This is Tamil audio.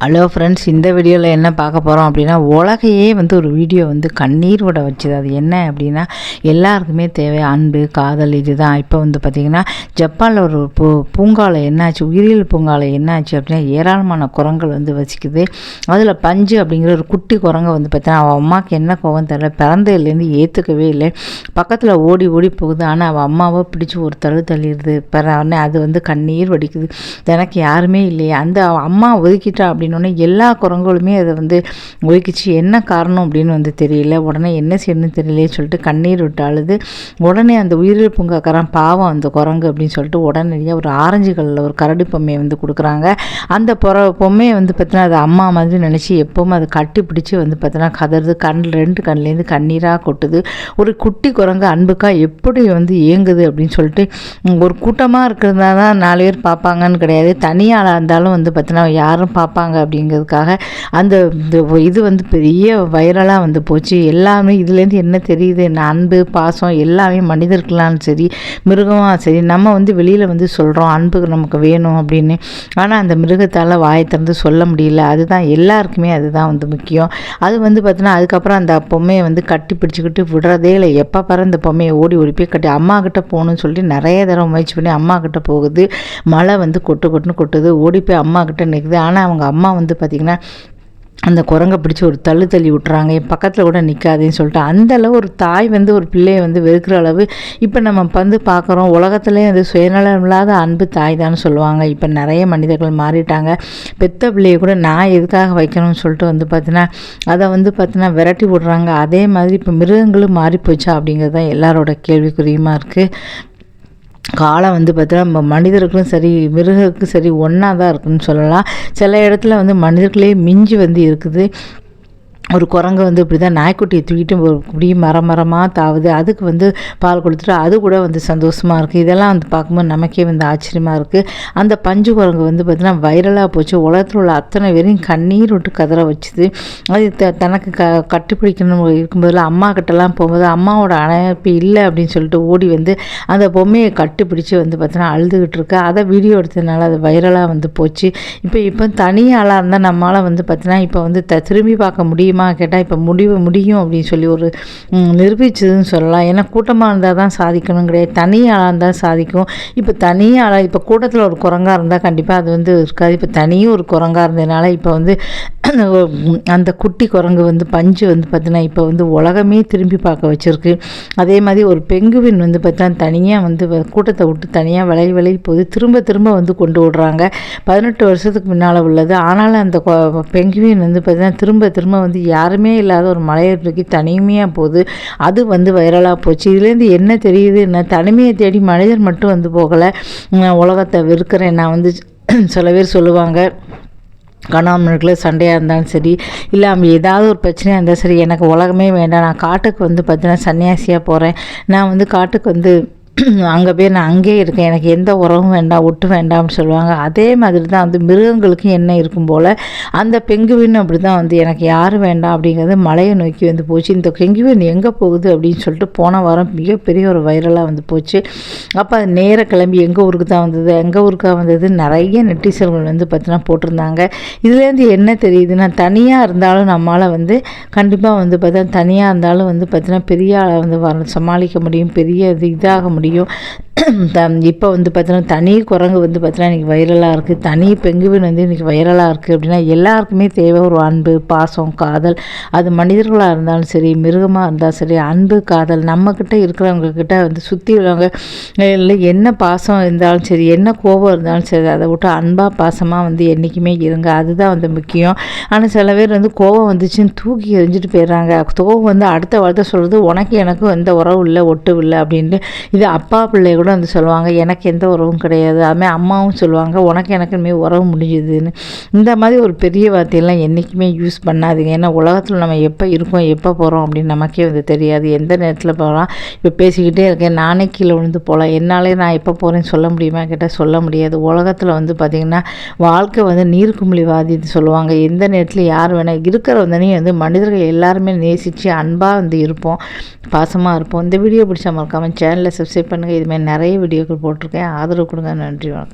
ஹலோ ஃப்ரெண்ட்ஸ், இந்த வீடியோவில் என்ன பார்க்க போகிறோம் அப்படின்னா, உலகையே ஒரு வீடியோ கண்ணீர் விட வச்சுது. அது என்ன அப்படின்னா, எல்லாருக்குமே தேவை அன்பு, காதல். இதுதான் இப்போ பார்த்திங்கன்னா, ஜப்பானில் ஒரு பூங்காவில் என்னாச்சு, உயிரியல் பூங்காவில் என்னாச்சு அப்படின்னா, ஏராளமான குரங்கள் வசிக்குது. அதில் பஞ்சு அப்படிங்கிற ஒரு குட்டி குரங்கை பார்த்தீங்கன்னா, அவள் அம்மாவுக்கு என்ன கோவம் தெரியல, பிறந்ததுலேருந்து ஏற்றுக்கவே இல்லை. பக்கத்தில் ஓடி ஓடி போகுது. ஆனால் அவள் அம்மாவை பிடிச்சி ஒரு தள்ளிடுது. அது கண்ணீர் வடிக்குது. எனக்கு யாருமே இல்லையே, அந்த அம்மா ஒதுக்கிட்டா அப்படின்னோடனே எல்லா குரங்களுமே அதை ஒதுக்கிச்சு. என்ன காரணம் அப்படின்னு தெரியல. உடனே என்ன செய்யணும்னு தெரியலையே சொல்லிட்டு கண்ணீர் விட்டு அழுது. உடனே அந்த உயிரியல் பூங்காக்காரன் பாவம் அந்த குரங்கு அப்படின்னு சொல்லிட்டு உடனடியாக ஒரு ஆரஞ்சு கல்லில் ஒரு கரடி பொம்மையை கொடுக்குறாங்க. அந்த பொம்மையை பார்த்தீங்கன்னா அது அம்மா மாதிரி நினச்சி எப்போவும் அதை கட்டி பிடிச்சி பார்த்தீங்கன்னா கதறுது. ரெண்டு கண்லேருந்து கண்ணீராக கொட்டுது. ஒரு குட்டி குரங்கு அன்புக்காக எப்படி ஏங்குது அப்படின்னு சொல்லிட்டு, ஒரு கூட்டமாக இருக்கிறதா தான் 4 பேர் பார்ப்பாங்கன்னு கிடையாது. தனியாளாக இருந்தாலும் பார்த்தீங்கன்னா யாரும் பார்ப்பாங்க அப்படிங்கிறதுக்காக அந்த இது பெரிய வைரலாக போச்சு. எல்லாமே இதுலேருந்து என்ன தெரியுது, அன்பு, பாசம் எல்லாமே மனிதர்களாலும் சரி, மிருகமாக சரி, நம்ம வெளியில் சொல்கிறோம் அன்பு நமக்கு வேணும் அப்படின்னு. ஆனால் அந்த மிருகத்தால் வாயை திறந்து சொல்ல முடியல. அதுதான் எல்லாருக்குமே அதுதான் முக்கியம். அது பார்த்தீங்கன்னா அதுக்கப்புறம் அந்த பொம்மையை கட்டி பிடிச்சிக்கிட்டு விடுறதே இல்லை. எப்போ பாரு அந்த பொம்மையை ஓடி ஓடி போய் கட்டி அம்மா கிட்ட போகணும்னு சொல்லிட்டு நிறைய தடவை முயற்சி பண்ணி அம்மா கிட்ட போகுது. மழை கொட்டுன்னு கொட்டுது. ஓடி போய் அம்மா கிட்ட நிற்குது. ஆனால் அவங்க அம்மா பார்த்திங்கன்னா அந்த குரங்கை பிடிச்சி ஒரு தள்ளி விட்டுறாங்க. என் பக்கத்தில் கூட நிற்காதுன்னு சொல்லிட்டு, அந்தளவு ஒரு தாய் ஒரு பிள்ளையை வெறுக்கிற அளவு இப்போ நம்ம பார்க்குறோம். உலகத்துலேயே சுயநலம் இல்லாத அன்பு தாய் தான் சொல்லுவாங்க. இப்போ நிறைய மனிதர்கள் மாறிட்டாங்க. பெத்த பிள்ளையை கூட நான் எதுக்காக வைக்கணும்னு சொல்லிட்டு பார்த்தீங்கன்னா அதை பார்த்தீங்கன்னா விரட்டி விடுறாங்க. அதே மாதிரி இப்போ மிருகங்களும் மாறிப்போச்சா அப்படிங்கிறது தான் எல்லாரோட கேள்விக்குறியுமாக இருக்குது. காலம் பார்த்தீங்கன்னா நம்ம மனிதர்களுக்கும் சரி மிருகத்துக்கும் சரி ஒன்றா தான் இருக்குதுன்னு சொல்லலாம். சில இடத்துல மனிதர்களே மிஞ்சி இருக்குது. ஒரு குரங்கு இப்படி தான் நாய்க்குட்டியை தூக்கிட்டு இப்படி மரமாக தாவுது. அதுக்கு பால் கொடுத்துட்டு அது கூட சந்தோஷமாக இருக்குது. இதெல்லாம் பார்க்கும்போது நமக்கே ஆச்சரியமாக இருக்குது. அந்த பஞ்சு குரங்கு பார்த்தீங்கன்னா வைரலாக போச்சு. உலகத்தில் உள்ள அத்தனை பேரையும் கண்ணீர் விட்டு கதற வச்சுது. அது தனக்கு கட்டிப்பிடிக்கணும் இருக்கும்போதில் அம்மா கிட்டலாம் போகும்போது அம்மாவோட அணைப்பு இல்லை அப்படின்னு சொல்லிட்டு ஓடி அந்த பொம்மையை கட்டிப்பிடிச்சி பார்த்தீங்கன்னா அழுதுகிட்டு இருக்கு. அதை வீடியோ எடுத்ததுனால அது வைரலாக போச்சு. இப்போ தனியாளாக இருந்தால் நம்மளால் பார்த்தீங்கன்னா இப்போ திரும்பி பார்க்க முடியுமா கேட்டால் இப்போ முடியும் அப்படின்னு சொல்லி ஒரு நிரூபிச்சதுன்னு சொல்லலாம். ஏன்னா கூட்டமாக இருந்தால் தான் சாதிக்கணும் கிடையாது, தனியாளாக இருந்தால் சாதிக்கும். இப்போ தனியாளாக இப்போ கூட்டத்தில் ஒரு குரங்காக இருந்தால் கண்டிப்பாக அது இருக்காது. இப்போ தனியும் ஒரு குரங்காக இருந்ததுனால இப்போ அந்த குட்டி குரங்கு பஞ்சு பார்த்தீங்கன்னா இப்போ உலகமே திரும்பி பார்க்க வச்சுருக்கு. அதே மாதிரி ஒரு பெங்குவின் பார்த்தீங்கன்னா தனியாக கூட்டத்தை விட்டு தனியாக விலகி போகுது. திரும்ப கொண்டு விடுறாங்க. 18 வருஷத்துக்கு முன்னால் உள்ளது. ஆனாலும் அந்த பெங்குவின் பார்த்தீங்கன்னா திரும்ப யாருமே இல்லாத ஒரு மலையை தூக்கி தனிமையாக போகுது. அது வைரலாக போச்சு. இதுலேருந்து என்ன தெரியுது, என்ன தனிமையை தேடி மனிதர் மட்டும் போகலை, உலகத்தை வெறுக்கிறேன் நான் சில பேர் சொல்லுவாங்க. கணவன்களுக்குள்ள சண்டையாக இருந்தாலும் சரி, இல்லை அவங்க ஏதாவது ஒரு பிரச்சனையாக இருந்தாலும் சரி, எனக்கு உலகமே வேண்டாம், நான் காட்டுக்கு பார்த்தீங்கன்னா சன்னியாசியாக போகிறேன், நான் காட்டுக்கு அங்கே போய் நான் அங்கேயே இருக்கேன், எனக்கு எந்த உறவும் வேண்டாம், ஒட்டு வேண்டாம்னு சொல்லுவாங்க. அதே மாதிரி தான் மிருகங்களுக்கும் என்ன இருக்கும் போல் அந்த பெங்குவின் அப்படி தான் எனக்கு யாரும் வேண்டாம் அப்படிங்கிறது மலையை நோக்கி போச்சு. இந்த பெங்குவின் எங்கே போகுது அப்படின்னு சொல்லிட்டு போன வாரம் மிகப்பெரிய ஒரு வைரலாக போச்சு. அப்போ அது நேராக கிளம்பி எங்கள் ஊருக்கு தான் எங்கள் ஊருக்காக நிறைய நெட்டிசர்கள் பார்த்தீங்கன்னா போட்டிருந்தாங்க. இதுலேருந்து என்ன தெரியுதுன்னா, தனியாக இருந்தாலும் நம்மளால் கண்டிப்பாக பார்த்தா தனியாக இருந்தாலும் பார்த்தீங்கன்னா பெரிய ஆளை சமாளிக்க முடியும், பெரிய இதாக முடியும். இப்போ பார்த்தீங்கன்னா தனி குரங்கு பார்த்தீங்கன்னா இன்றைக்கி வைரலாக இருக்குது. தனி பெங்குவின் இன்றைக்கி வைரலாக இருக்குது. அப்படின்னா எல்லாருக்குமே தேவை ஒரு அன்பு, பாசம், காதல். அது மனிதர்களாக இருந்தாலும் சரி, மிருகமாக இருந்தாலும் சரி, அன்பு, காதல் நம்மக்கிட்ட இருக்கிறவங்கக்கிட்ட சுற்றி உள்ளவங்க இல்லை என்ன பாசம் இருந்தாலும் சரி, என்ன கோபம் இருந்தாலும் சரி, அதை விட்டு அன்பாக பாசமாக என்றைக்குமே இருங்க. அதுதான் முக்கியம். ஆனால் சில பேர் கோபம் வந்துச்சுன்னு தூக்கி எறிஞ்சிட்டு போயிடுறாங்க. கோபம் அடுத்த வார்த்தை சொல்கிறது உனக்கு எனக்கும் எந்த உறவு இல்லை, ஒட்டு இல்லை அப்படின்ட்டு. இது அப்பா பிள்ளை கூட சொல்லுவாங்க எனக்கு எந்த உறவும் கிடையாது. அதுமாதிரி அம்மாவும் சொல்லுவாங்க உனக்கு எனக்குமே உறவு முடிஞ்சுதுன்னு. இந்த மாதிரி ஒரு பெரிய வார்த்தையெல்லாம் என்றைக்குமே யூஸ் பண்ணாதீங்க. ஏன்னா உலகத்தில் நம்ம எப்போ இருக்கோம், எப்போ போகிறோம் அப்படின்னு நமக்கே தெரியாது. எந்த நேரத்தில் போகலாம். இப்போ பேசிக்கிட்டே இருக்கேன், நானே கீழே விழுந்து போகலாம். என்னாலே நான் எப்போ போகிறேன்னு சொல்ல முடியுமா கேட்டால் சொல்ல முடியாது. உலகத்தில் பார்த்திங்கன்னா வாழ்க்கை நீர்க்குமிழிவாதின்னு சொல்லுவாங்க. எந்த நேரத்தில் யார் வேணால் இருக்கிற மனிதர்கள் எல்லாருமே நேசித்து அன்பாக இருப்போம், பாசமாக இருப்போம். இந்த வீடியோ பிடிச்சா மறக்காமல் சேனலை சப்ஸ்கிரைப் பண்ணுங்கள். இதுமாதிரி நிறைய வீடியோக்கள் போட்டிருக்கேன். ஆதரவு கொடுங்க. நன்றி, வணக்கம்.